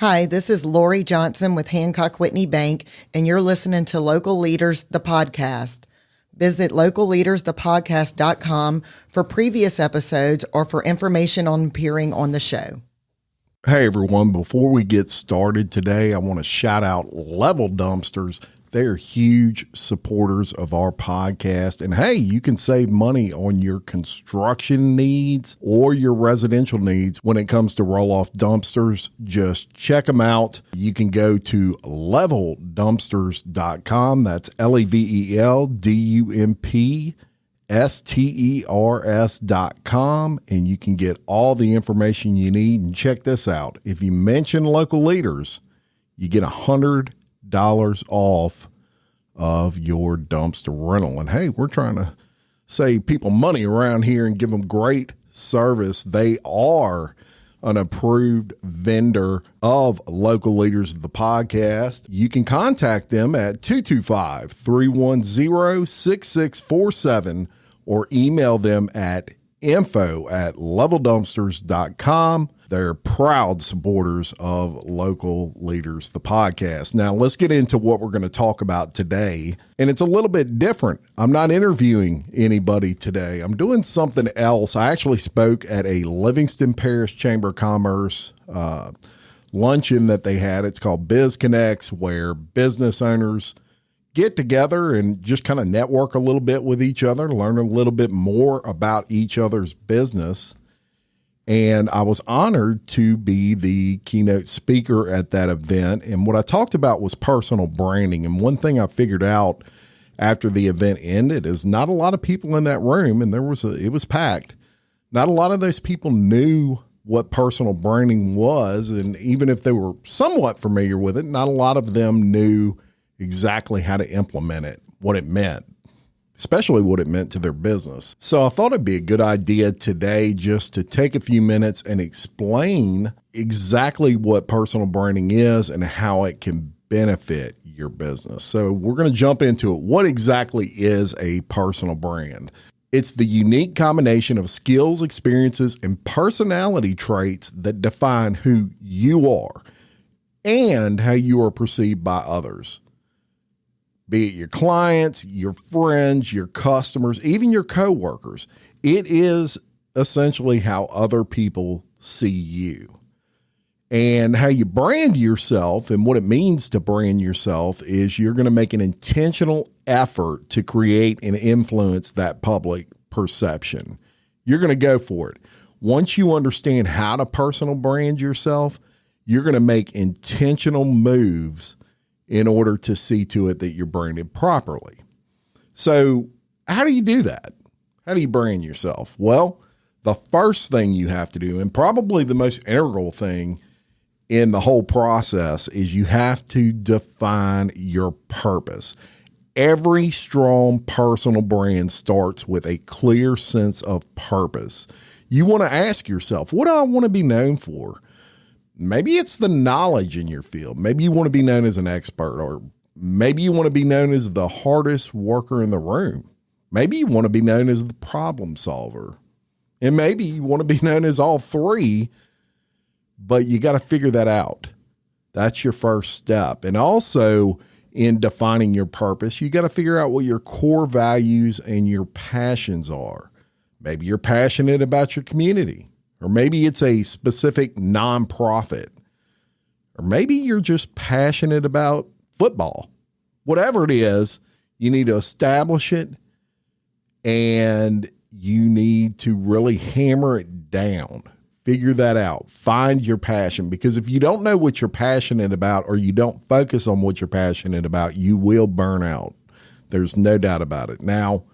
Hi, this is Lori Johnson with Hancock Whitney Bank, and you're listening to Local Leaders, the podcast. Visit localleadersthepodcast.com for previous episodes or for information on appearing on the show. Hey everyone, before we get started today, I want to shout out Level Dumpsters. They're huge supporters of our podcast. And hey, you can save money on your construction needs or your residential needs when it comes to roll-off dumpsters. Just check them out. You can go to leveldumpsters.com. That's LEVELDUMPSTERS.com, and you can get all the information you need. And check this out. If you mention Local Leaders, you get $100 off of your dumpster rental. And hey, we're trying to save people money around here and give them great service. They are an approved vendor of Local Leaders of the podcast. You can contact them at 225-310-6647 or email them at info@leveldumpsters.com. They're proud supporters of Local Leaders, the podcast. Now, let's get into what we're going to talk about today. And it's a little bit different. I'm not interviewing anybody today. I'm doing something else. I actually spoke at a Livingston Parish Chamber of Commerce luncheon that they had. It's called Biz Connects, where business owners get together and just kind of network a little bit with each other, learn a little bit more about each other's business. And I was honored to be the keynote speaker at that event. And what I talked about was personal branding. And one thing I figured out after the event ended is not a lot of people in that room, and it was packed. Not a lot of those people knew what personal branding was. And even if they were somewhat familiar with it, not a lot of them knew exactly how to implement it, what it meant, especially what it meant to their business. So I thought it'd be a good idea today just to take a few minutes and explain exactly what personal branding is and how it can benefit your business. So we're going to jump into it. What exactly is a personal brand? It's the unique combination of skills, experiences, and personality traits that define who you are and how you are perceived by others. Be it your clients, your friends, your customers, even your coworkers. It is essentially how other people see you. And how you brand yourself and what it means to brand yourself is you're going to make an intentional effort to create and influence that public perception. You're going to go for it. Once you understand how to personal brand yourself, you're going to make intentional moves in order to see to it that you're branded properly. So how do you do that? How do you brand yourself? Well, the first thing you have to do, and probably the most integral thing in the whole process, is you have to define your purpose. Every strong personal brand starts with a clear sense of purpose. You want to ask yourself, what do I want to be known for? Maybe it's the knowledge in your field. Maybe you want to be known as an expert, or maybe you want to be known as the hardest worker in the room. Maybe you want to be known as the problem solver. And maybe you want to be known as all three, but you got to figure that out. That's your first step. And also in defining your purpose, you got to figure out what your core values and your passions are. Maybe you're passionate about your community. Or maybe it's a specific nonprofit. Or maybe you're just passionate about football. Whatever it is, you need to establish it, and you need to really hammer it down. Figure that out. Find your passion. Because if you don't know what you're passionate about, or you don't focus on what you're passionate about, you will burn out. There's no doubt about it. Now,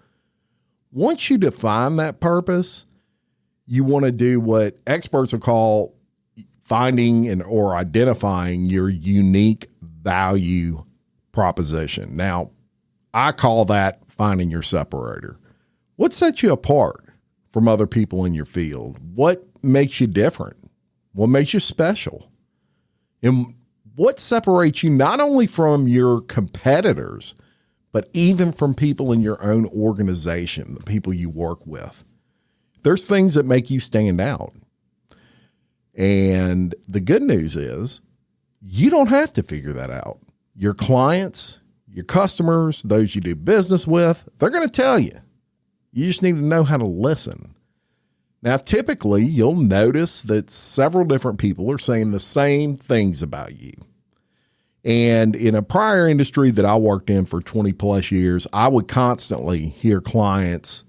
once you define that purpose, you want to do what experts will call finding or identifying your unique value proposition. Now, I call that finding your separator. What sets you apart from other people in your field? What makes you different? What makes you special? And what separates you not only from your competitors, but even from people in your own organization, the people you work with? There's things that make you stand out. And the good news is You don't have to figure that out. Your clients, your customers, those you do business with, they're going to tell you. You just need to know how to listen. Now, typically, you'll notice that several different people are saying the same things about you. And in a prior industry that I worked in for 20 plus years, I would constantly hear clients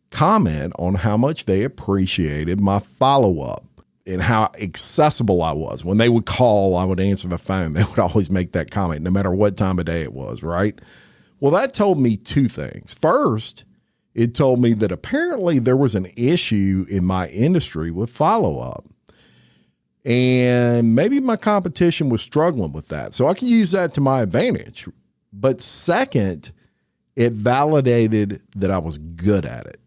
comment on how much they appreciated my follow-up and how accessible I was. When they would call, I would answer the phone. They would always make that comment, no matter what time of day it was, right? Well, that told me two things. First, it told me that apparently there was an issue in my industry with follow-up. And maybe my competition was struggling with that. So I can use that to my advantage. But second, it validated that I was good at it.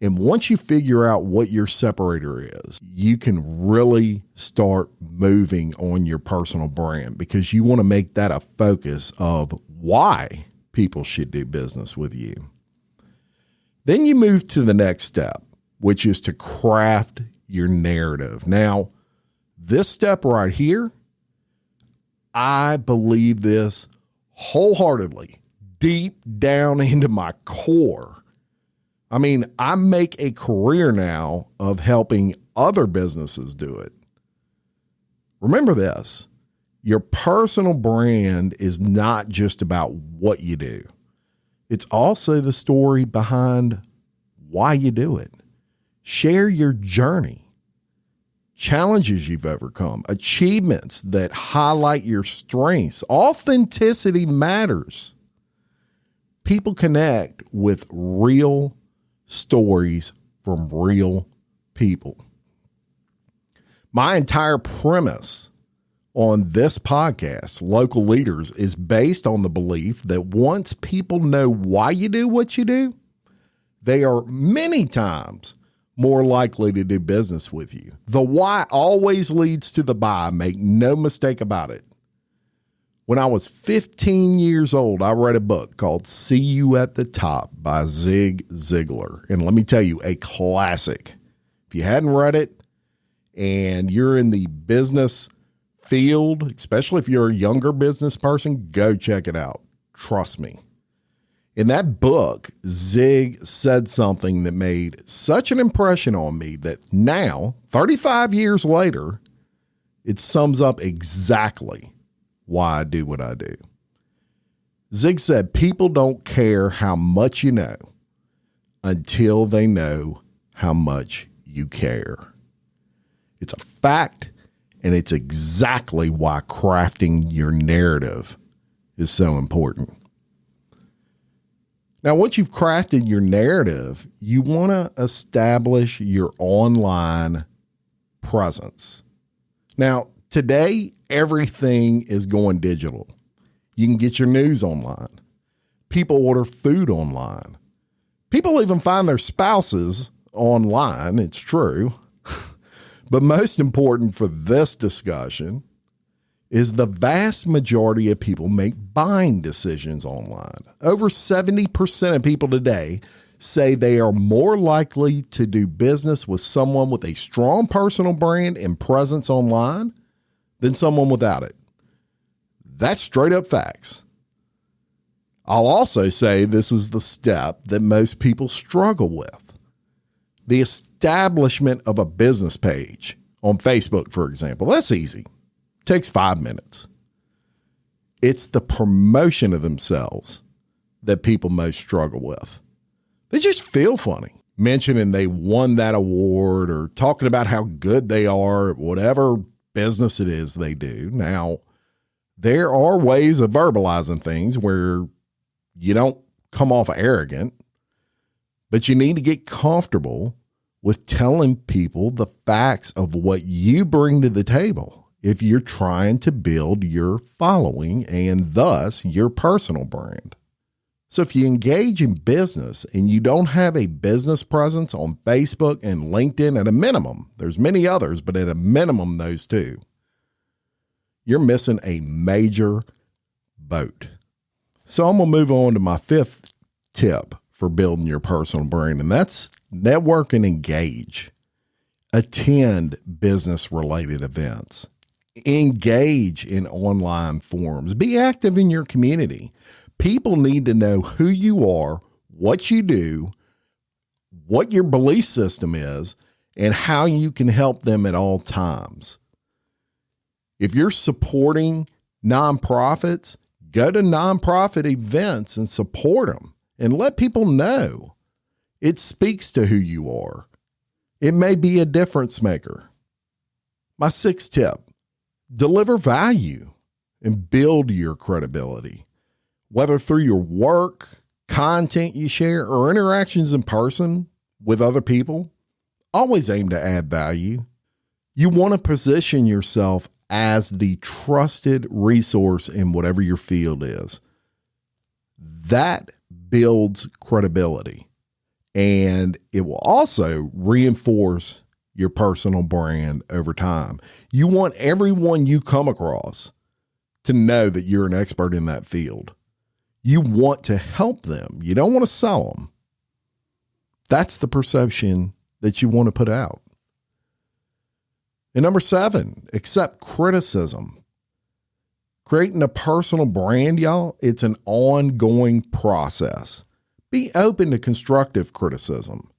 And once you figure out what your separator is, you can really start moving on your personal brand, because you want to make that a focus of why people should do business with you. Then you move to the next step, which is to craft your narrative. Now, this step right here, I believe this wholeheartedly, deep down into my core. I mean, I make a career now of helping other businesses do it. Remember this, your personal brand is not just about what you do. It's also the story behind why you do it. Share your journey, challenges you've overcome, achievements that highlight your strengths. Authenticity matters. People connect with real stories from real people. My entire premise on this podcast, Local Leaders, is based on the belief that once people know why you do what you do, they are many times more likely to do business with you. The why always leads to the buy. Make no mistake about it. When I was 15 years old, I read a book called See You at the Top by Zig Ziglar. And let me tell you, a classic. If you hadn't read it and you're in the business field, especially if you're a younger business person, go check it out. Trust me. In that book, Zig said something that made such an impression on me that now, 35 years later, it sums up exactly why I do what I do. Zig said, people don't care how much you know until they know how much you care. It's a fact, and it's exactly why crafting your narrative is so important. Now, once you've crafted your narrative, you want to establish your online presence. Now, today, everything is going digital. You can get your news online. People order food online. People even find their spouses online. It's true. But most important for this discussion is the vast majority of people make buying decisions online. Over 70% of people today say they are more likely to do business with someone with a strong personal brand and presence online than someone without it. That's straight up facts. I'll also say this is the step that most people struggle with. The establishment of a business page on Facebook, for example. That's easy. Takes 5 minutes. It's the promotion of themselves that people most struggle with. They just feel funny mentioning they won that award or talking about how good they are at whatever business it is they do. Now, there are ways of verbalizing things where you don't come off arrogant, but you need to get comfortable with telling people the facts of what you bring to the table if you're trying to build your following and thus your personal brand. So if you engage in business and you don't have a business presence on Facebook and LinkedIn at a minimum, there's many others, but at a minimum, those two, you're missing a major boat. So I'm going to move on to my fifth tip for building your personal brand, and that's network and engage. Attend business-related events. Engage in online forums. Be active in your community. People need to know who you are, what you do, what your belief system is, and how you can help them at all times. If you're supporting nonprofits, go to nonprofit events and support them and let people know. It speaks to who you are. It may be a difference maker. My sixth tip, deliver value and build your credibility. Whether through your work, content you share, or interactions in person with other people, always aim to add value. You want to position yourself as the trusted resource in whatever your field is. That builds credibility, and it will also reinforce your personal brand over time. You want everyone you come across to know that you're an expert in that field. You want to help them. You don't want to sell them. That's the perception that you want to put out. And number 7, accept criticism. Creating a personal brand, y'all, it's an ongoing process. Be open to constructive criticism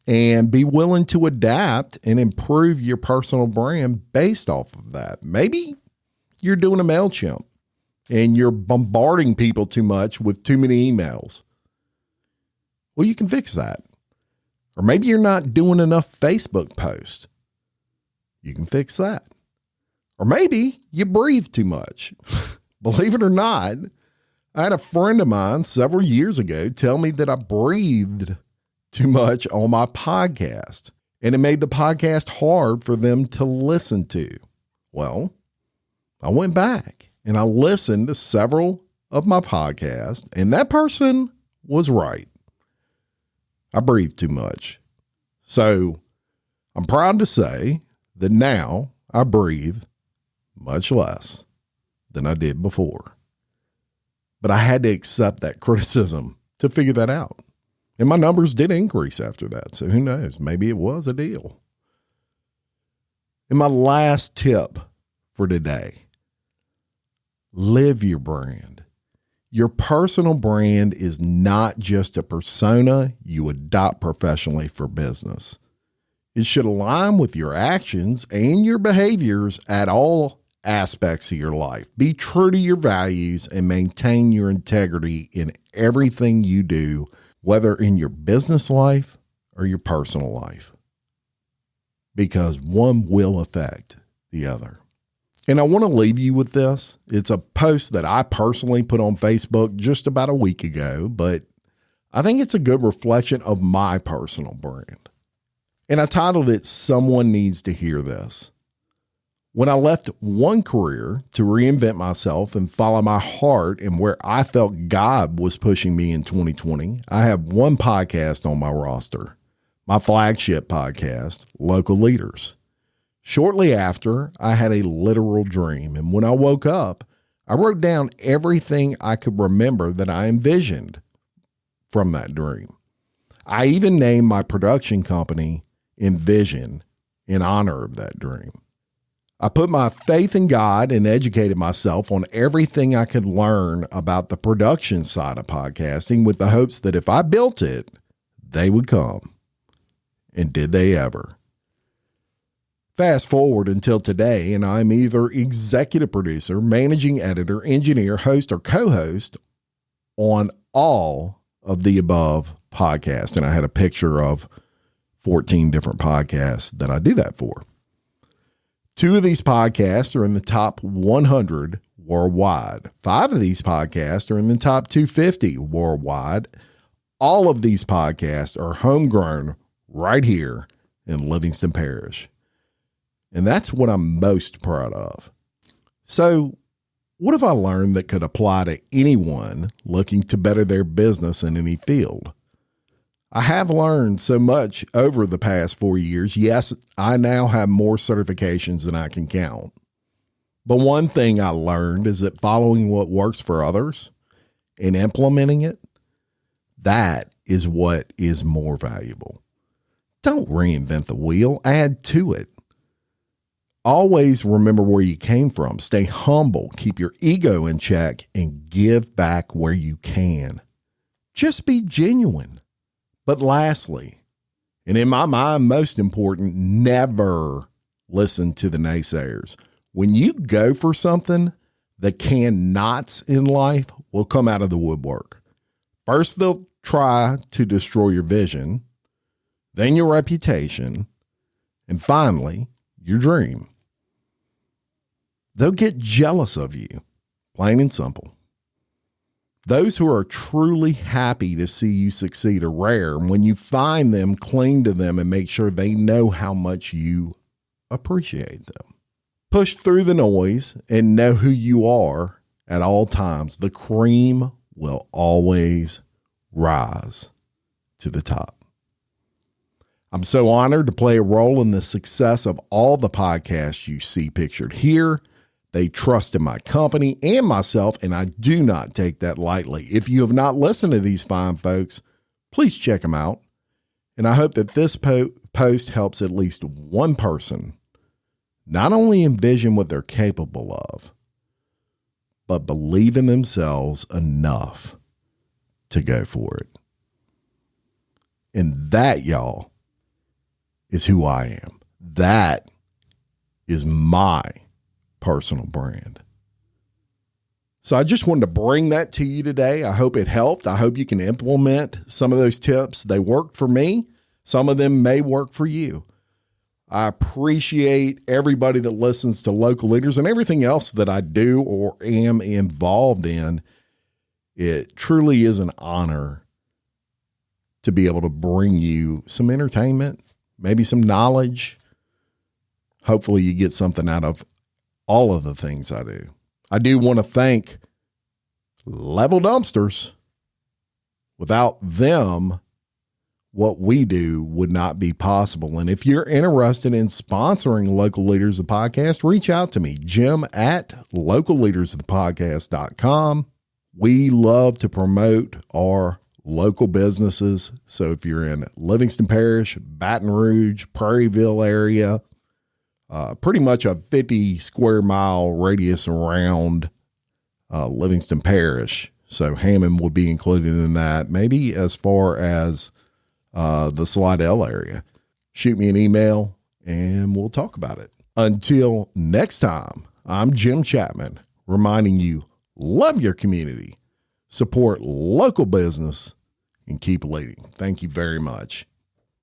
and be willing to adapt and improve your personal brand based off of that. Maybe you're doing a MailChimp and you're bombarding people too much with too many emails. Well, you can fix that. Or maybe you're not doing enough Facebook posts. You can fix that. Or maybe you breathe too much. Believe it or not, I had a friend of mine several years ago tell me that I breathed too much on my podcast, and it made the podcast hard for them to listen to. Well, I went back and I listened to several of my podcasts, and that person was right. I breathe too much. So I'm proud to say that now I breathe much less than I did before. But I had to accept that criticism to figure that out. And my numbers did increase after that. So who knows? Maybe it was a deal. And my last tip for today, live your brand. Your personal brand is not just a persona you adopt professionally for business. It should align with your actions and your behaviors at all aspects of your life. Be true to your values and maintain your integrity in everything you do, whether in your business life or your personal life, because one will affect the other. And I want to leave you with this. It's a post that I personally put on Facebook just about a week ago, but I think it's a good reflection of my personal brand. And I titled it, Someone Needs to Hear This. When I left one career to reinvent myself and follow my heart and where I felt God was pushing me in 2020, I have one podcast on my roster, my flagship podcast, Local Leaders. Shortly after, I had a literal dream, and when I woke up, I wrote down everything I could remember that I envisioned from that dream. I even named my production company Envision in honor of that dream. I put my faith in God and educated myself on everything I could learn about the production side of podcasting with the hopes that if I built it, they would come. And did they ever? Fast forward until today, and I'm either executive producer, managing editor, engineer, host, or co-host on all of the above podcasts. And I had a picture of 14 different podcasts that I do that for. 2 of these podcasts are in the top 100 worldwide. 5 of these podcasts are in the top 250 worldwide. All of these podcasts are homegrown right here in Livingston Parish. And that's what I'm most proud of. So what have I learned that could apply to anyone looking to better their business in any field? I have learned so much over the past 4 years. Yes, I now have more certifications than I can count. But one thing I learned is that following what works for others and implementing it, that is what is more valuable. Don't reinvent the wheel, add to it. Always remember where you came from. Stay humble, keep your ego in check, and give back where you can. Just be genuine. But lastly, and in my mind, most important, never listen to the naysayers. When you go for something, the can-nots in life will come out of the woodwork. First, they'll try to destroy your vision, then your reputation, and finally, your dream. They'll get jealous of you, plain and simple. Those who are truly happy to see you succeed are rare. And when you find them, cling to them and make sure they know how much you appreciate them. Push through the noise and know who you are at all times. The cream will always rise to the top. I'm so honored to play a role in the success of all the podcasts you see pictured here. They trust in my company and myself, and I do not take that lightly. If you have not listened to these fine folks, please check them out. And I hope that this post helps at least one person not only envision what they're capable of, but believe in themselves enough to go for it. And that, y'all, is who I am. That is my personal brand. So I just wanted to bring that to you today. I hope it helped. I hope you can implement some of those tips. They worked for me. Some of them may work for you. I appreciate everybody that listens to Local Leaders and everything else that I do or am involved in. It truly is an honor to be able to bring you some entertainment, maybe some knowledge. Hopefully you get something out of all of the things I do. I do want to thank Level Dumpsters. Without them, what we do would not be possible. And if you're interested in sponsoring Local Leaders, the podcast, reach out to me, Jim at localleadersthepodcast.com. We love to promote our local businesses. So if you're in Livingston Parish, Baton Rouge, Prairieville area, pretty much a 50 square mile radius around Livingston Parish. So Hammond would be included in that, maybe as far as the Slidell area. Shoot me an email and we'll talk about it. Until next time, I'm Jim Chapman, reminding you, love your community, support local business, and keep leading. Thank you very much.